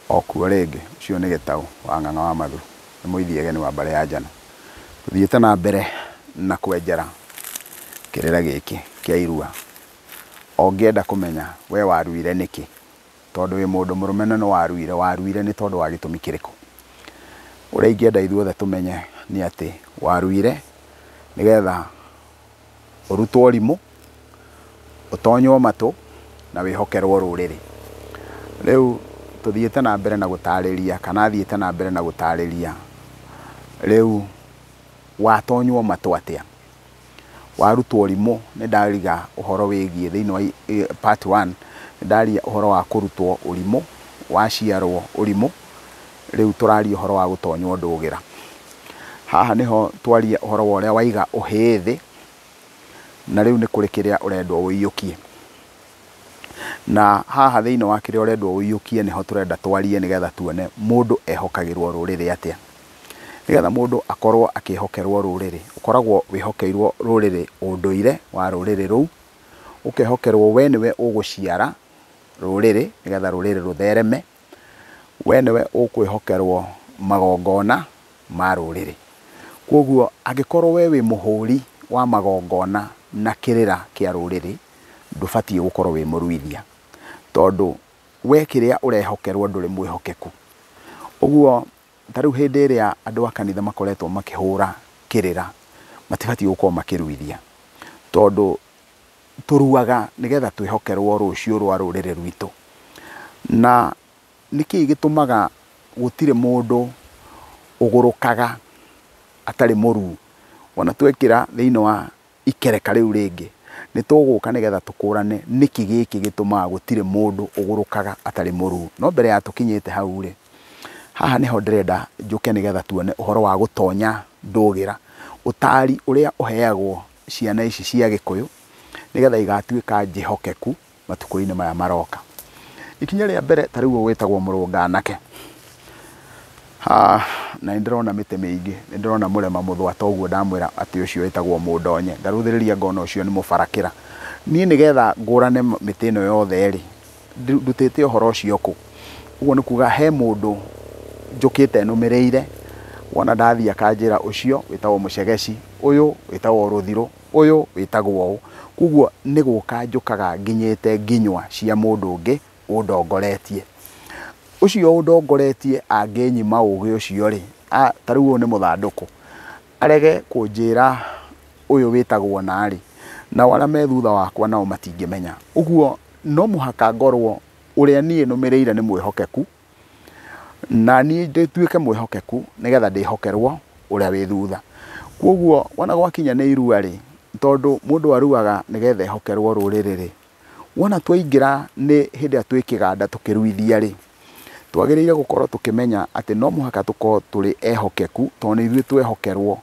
okuo rĩngĩ ũcio nĩ Gĩtaũ wa Ng'ang'a wa Mathuru, nĩ mũithiageni wa Mbare ya Njano. Tuthiĩte na mbere na kwenjera kĩrĩra gĩkĩ kĩa Irua. Ũngĩenda kũmenya we waruire nĩkĩ, tondũ wĩ mũndũ mũrũme nĩ waruire nĩ tondũ wa gĩtũmi kĩrĩkũ? Ũrĩa ingĩenda ithuothe tũmenye nĩ atĩ waruire nĩgetha ũrutwo ũrimũ, ũtonywo matũ na wĩhokerwo rũrĩrĩ. Rĩu tuthiĩte na mbere na gũtarĩria kana thiĩte na mbere na gũtarĩria rĩu watonywo matũ atĩa, warutwo ũrimũ. Nĩ ndariga ũhoro wĩgiĩ thĩinĩ wa part 1 nĩ ndaria ũhoro wa kũrutwo ũrimũ, waciarwo ũrimũ. Rĩu tũraria ũhoro wa gũtonywo ndũgĩra. Haha nĩho twaria ũhoro wa ũrĩa waiga ũhĩĩ thĩ, na rĩu nĩ kũrĩ kĩrĩa ũrendwo ũiyũkie. Na haha thĩinĩ wa kĩrĩa ũrendwo ũiyũkie nĩho tũrenda twarie nĩgetha tuone mũndũ ehokagĩrwo rũrĩrĩ atĩa. Nĩgetha mũndũ akorwo akĩhokerwo rũrĩrĩ, ũkoragwo wĩhokeirwo rũrĩrĩ ũndũire wa rũrĩrĩ rũu, ũkehokerwo we nĩwe ũgũciara rũrĩrĩ nĩgetha rũrĩrĩ rũthereme, we nĩwe ũkwĩhokerwo magongona ma rũrĩrĩ. Koguo angĩkorwo we wĩ mũhũri wa magongona na kĩrĩra kĩa rũrĩrĩ, ndũbatiĩ gũkorwo wĩ mũruithia, tondũ we kĩrĩa ũrehokerwo ndũrĩ mwĩhokeku. Ũguo ta rĩu hĩndĩ ĩrĩa andũ a kanitha makoretwo makĩhũra kĩrĩra, matibatiĩ gũkorwo makĩruithia, tondũ tũruaga nĩgetha twĩhokerwo rũciũ rwa rũrĩrĩ rwitũ. Na nĩkĩĩ gĩtũmaga gũtirĩ mũndũ ũgũrũkaga atarĩ mũruu? Ona twekĩra thĩinĩ wa ikereka rĩu rĩngĩ, nĩ tũgũka nĩgetha tũkũrane nĩkĩ gĩkĩ gĩtũmaga gũtirĩ mũndũ ũgũrũkaga atarĩ mũruu. No mbere ya tũkinyĩte hau rĩ, haha nĩho ndĩrenda njũke nĩgetha tuone ũhoro wa gũtonya ndũgĩra, ũtari ũrĩa ũheagwo ciana ici cia Gĩkũyũ nĩgetha igatuĩka njĩhokeku matukũ-inĩ maya maroka. Ikinya rĩa mbere ta rĩu gwĩtagwo mũrũnga anake. Na nĩndĩrona mĩtĩ mĩingĩ, nĩndĩrona mũrema mũthwata, ũguo ndamwĩra atĩ ũcio wĩtagwo mũndonye. Ndarũthĩrĩria ngona ũcio nĩ mũbarakĩra. Niĩ nĩgetha ngũrane mĩtĩ ĩno yothe rĩ, ndutĩte ũhoro ũcio kũ? Ũguo nĩ kuga he mũndũ njũkĩte nũmĩrĩire, wona ndathiĩ akanjĩra ũcio wĩtagwo mũcegeci, ũyũ wĩtagwo rũthirũ, ũyũ wĩtagwo ũũ. Koguo nĩ gũka njũkaga nginyĩte nginywa cia mũndũ ũngĩ ũndongoretie. Ũcio ũndongoretie angĩnyima ũgĩ ũcio rĩ, ta rĩu ũyũ nĩ mũthandũkũ, arege kũnjĩra ũyũ wĩtagwo narĩ, nao arĩa me thutha wakwa nao matingĩmenya. Ũguo no mũhaka ngorwo ũrĩa niĩ nũmĩrĩire nĩ mwĩhokeku, na niĩ ndĩtuĩke mwĩhokeku nĩgetha ndĩhokerwo ũrĩa wĩ thutha. Koguo wona gwakinya nĩ Irua rĩ, tondũ mũndũ aruaga nĩgetha ehokerwo rũrĩrĩ rĩ, wona twaingĩra nĩ hĩndĩ ĩrĩa twĩ kĩganda tũkĩruithia rĩ, twagĩrĩire gũkorwo tũkĩmenya atĩ no mũhaka tũkorwo tũrĩ ehokeku, tondũ nĩ ithuĩ twehokerwo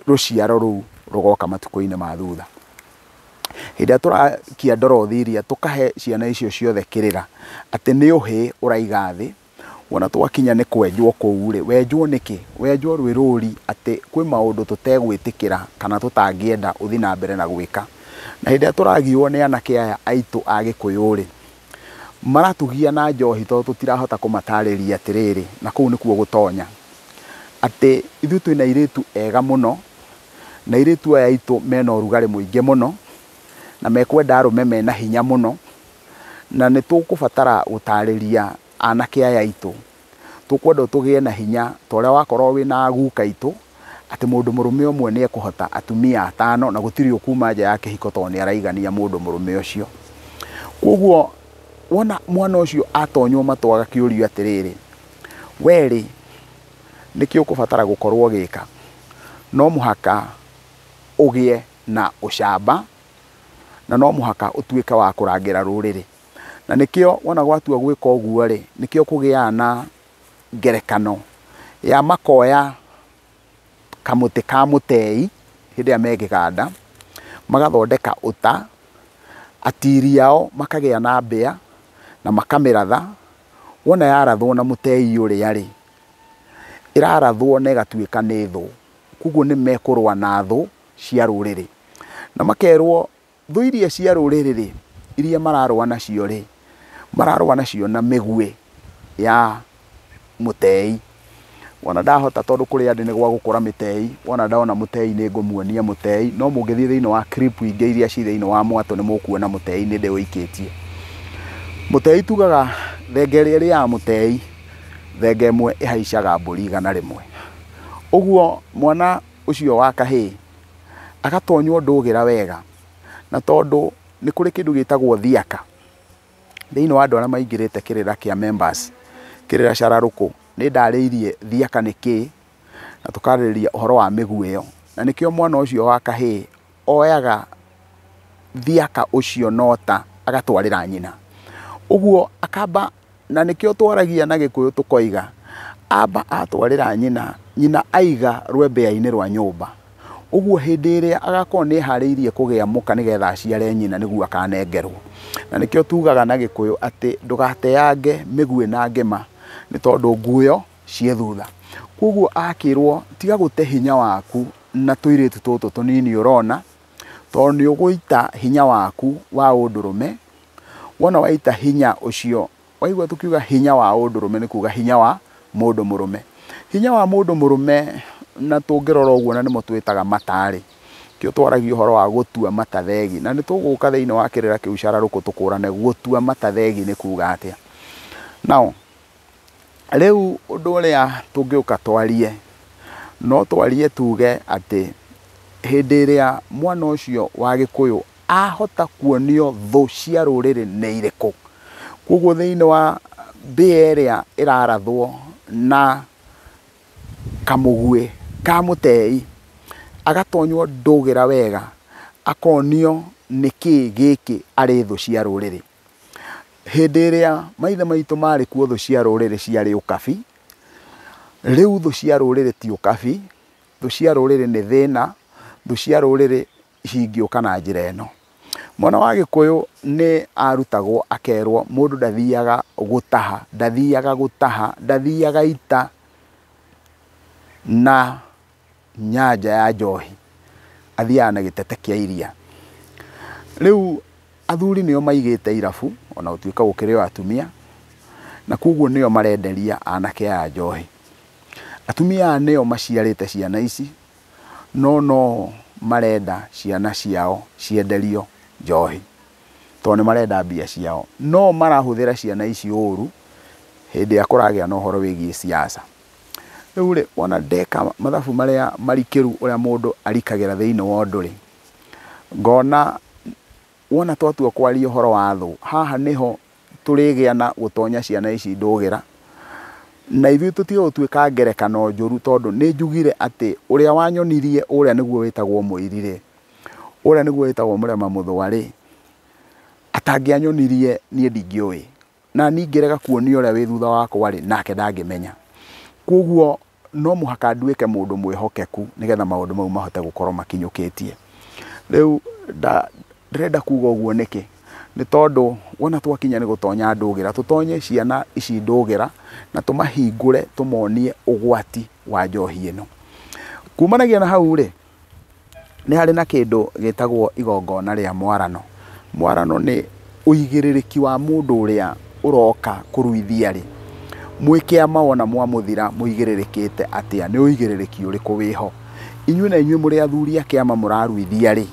rũciaro rũu rũgoka matukũ-inĩ ma thutha. Hĩndĩ ĩrĩa tũrakia ndorothiria tũkahe ciana icio ciothe kĩrĩra atĩ nĩ ũhĩ ũraiga thĩ, wona twakinya nĩ kwenjwo kũu rĩ, wenjwo nĩkĩ? Wenjwo rwĩ rũri atĩ kwĩ maũndũ tũtegwĩtĩkĩra kana tũtangĩenda ũthi na mbere na gwĩka. Na hĩndĩ ĩrĩa tũragiwo nĩ anake aya aitũ a Gĩkũyũ rĩ, maratugia na njohi tondũ tũtirahota kũmatarĩria atĩrĩrĩ, na kũu nĩkuo gũtonya, atĩ ithuĩ twĩna airĩtu ega mũno, na airĩtu aya aitũ mena ũrugarĩ mũingĩ mũno, na mekwenda arũme mena hinya mũno, na nĩ tũkũbatara gũtarĩria anake aya aitũ, tũkwenda tũgĩe na hinya ta ũrĩa wakorwo wĩna guka aitũ, atĩ mũndũ mũrũme ũmwe nĩ ekũhota atumia 5 na gũtirĩ ũkuma nja ya kĩhiko tondũ nĩ araigania mũndũ mũrũme ũcio. Koguo wona mwana ũcio atonywo matũ agakĩũrio atĩrĩrĩ, werĩ nĩkĩ ũkũbatara gũkorwo gĩka? No mũhaka ũgĩe na ũcamba, na no mũhaka ũtuĩke wa kũrangĩra rũrĩrĩ. Na nĩkĩo wona gwatua gwĩka ũguo rĩ, nĩkĩo kũgĩaga na ngerekano ya makoya kamũtĩ ka mũtei hĩndĩ ĩrĩa me kĩganda, magathondeka ũta, atiri ao makagĩa na mbĩa na makamĩratha. Wona yarathwo na mũtei ũrĩa rĩ, ĩrarathwo na ĩgatuĩka nĩ thũ. Koguo nĩ mekũrũa na thũ cia rũrĩrĩ, na makerwo thũ iria cia rũrĩrĩ iria mararũa nacio rĩ, mararũa nacio na mĩguĩ ya mũtei. Wona ndahota tondu kuri andi ni gwa gukura mitei, wona ndaona mutei ni ngumuonia mutei, no mungithie thiini wa clip ingi iria ci thiini wa mwato ni mukuona mutei ni ndiwikitie. Mutei tugaga thenge iri ya mutei, thenge imwe ihaicaga mburi 100. Uguo mwana ucio wa kahii agatonywo ndugira wega, na tondu ni kuri kindu gitagwo thiaka thiini wa andu aria maingirite kirira kia members, kirira Chararuku, ni ndariirie thiaka niki na tukaririria uhoro wa miguu iyo, na nikio mwana ucio wa kahii oyaga thiaka ucio nota agatwarira nyina. Uguo akamba, na nikio twaragia na Gikuyu tukoiga amba atwarira nyina, nyina aiga rwembea-ini rwa nyumba. Uguo hindi iria agakorwo ni hariirie kugia muka nigetha aciare nyina niguo akanengerwo. Na nikio tugaga na Gikuyu ati ndugateange miguu na ngima ni tondu nguyo cie thutha. Koguo akirwo tiga gute hinya waku na tuiritu tutu tunini urona, tondu ni uguita hinya waku wa undurume. Wona waita hinya ucio, waigua tukiuga hinya wa undurume ni kuga hinya wa mundu murume. Hinya wa mundu murume na tungirora uguo na nimo twitaga matari, kio twaragia uhoro wa gutua matathegi, na ni tuguka thiini wa kirira kiu Chararuku tukurane gutua matathegi ni kuga atia. Now riu undu uria tungiuka twarie, no twarie tuge ati hindi iria mwana ucio wa Gikuyu ahota kuonio thu cia ruriri ni iriku. Koguo thiini wa mbia iria irarathwo na kamugwe ka mutei, agatonywo ndugira wega, akonio niki giki ari thu cia ruriri. Hindi iria maithe maitu mari kuo thu cia ruriri ciari ukabi, riu thu cia ruriri ti ukabi, thu cia ruriri ni thina, thu cia ruriri cingiuka na njira ino. Mwana wa Gikuyu ni arutagwo akerwo mundu ndathiaga gutaha, ndathiaga gutaha, ndathiaga ita na nyanja ya njohi, athiaga na gitete kia iria. Riu athuri nio maigite irabu ona utuika gukirio atumia, na koguo nio marenderia anake a njohi. Atumia nio maciarite ciana ici, no marenda ciana ciao cienderio njohi, tondu ni marenda mbia ciao, no marahuthira ciana ici uru hindi ya kuragia na uhoro wigie siasa. Riu ri wona ndeka mathabu maria marikiru uria mundu arikagira thiini wa nduri, ngona wona twatua kwaria uhoro wa thu, haha niho turigia na gutonya ciana ici ndugira, na ithuĩ tutiga gutuika ngerekano njuru, tondu ni njugire ati uria wanyonirie uria niguo witagwo muirire, uria niguo witagwo Murema Muthwari, atangianyonirie nie ndingiui, na ningirega kuonia uria wi thutha wakwa ri nake ndangimenya. Koguo no muhaka nduike mundu mwihokeku nigetha maundu mau mahote gukorwo makinyukitie. Riu ndrenda kuga uguo niki, ni tondu wona twakinya ni gutonya ndugira, tutonye ciana ici ndugira na tumahingure tumonie ugwati wa njohi ino. Kumanagia na hau ri ni hari na kindu gitagwo igongona ria mwarano. Mwarano ni uigiririki wa mundu uria uroka kuruithia ri, mwikiama wona mwamuthira muigiririkite atia, ni uigiririki uriku wiho. Inyue na inyue muri athuri a kiama muraruithia ri,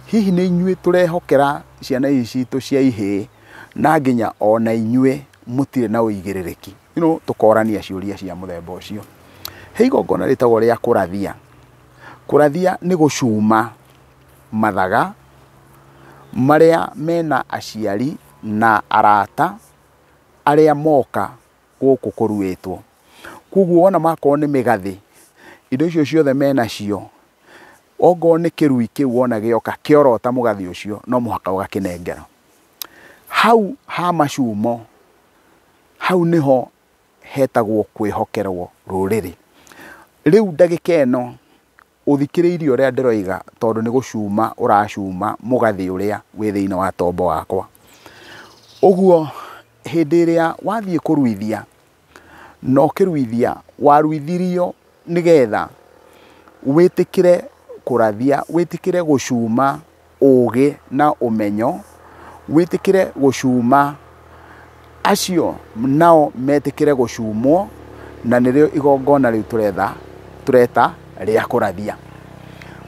hihi ni inyue turehokera ciana ici tu cia ihii na nginya ona inyue mutire na uigiririki? Tukorania ciuria cia muthemba ucio. He igongona ritagwo ria kurathia. Kurathia ni gucuma mathaga maria mena aciari na arata aria moka guku kuruitwo. Koguo wona makorwo ni migathi, indo icio ciothe mena cio, ongo ni kirui kiu wona gioka kiorota mugathi ucio, no muhaka ugakinengera. Hau ha macumo, hau niho hetagwo kwihokerwo ruriri. Riu ndagika ino uthikiriirie uria ndiroiga, tondu ni gucuma uracuma mugathi uria wi thiini wa tombo wakwa. Uguo hindi iria wathie kuruithia, no kiruithia waruithirio nigetha witikire kurathia, witikire gucuma ugi na umenyo, witikire gucuma acio nao metikire gucumwo, na nĩrĩo igongona rĩu tureta rĩa kũrathia.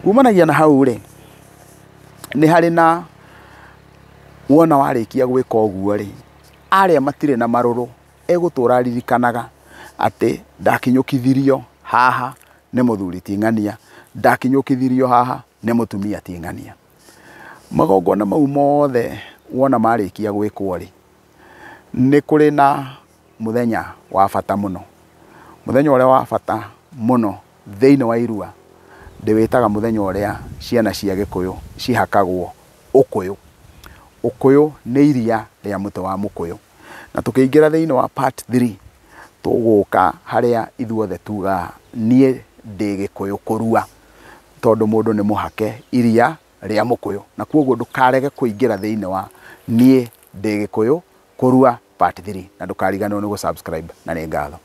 Kumanagia na hau rĩ, nĩ harĩ na wona warĩkia gwĩka ũguo rĩ, arĩa matirĩ na marũrũ egũtũra ririkanaga atĩ ndakinyũkithirio haha nĩ mũthuri ti ng'ania, ndakinyũkithirio haha nĩ mũtumia ti ng'ania. Magongona mau mothe wona marĩkia gwĩkwo rĩ, nĩ kũrĩ na mũthenya wa bata mũno. Mũthenya ũrĩa wa bata mũno thĩinĩ wa irua ndĩwĩtaga mũthenya ũrĩa ciana cia Gĩkũyũ cihakagwo ũkũyũ. Ũkũyũ nĩ iria rĩa mũtĩ wa mũkũyũ. Na tũkĩingĩra thĩinĩ wa part 3 tũgũka harĩa ithuothe tugaga niĩ ndĩ Gĩkũyũ kũrua, tondũ mũndũ nĩ mũhake iria rĩa mũkũyũ. Na kwoguo ndũkarege kũingĩra thĩinĩ wa niĩ ndĩ Gĩkũyũ kũrua part 3, na ndũkariganĩrwo nĩ gũ subscribe, na nĩ ngatho.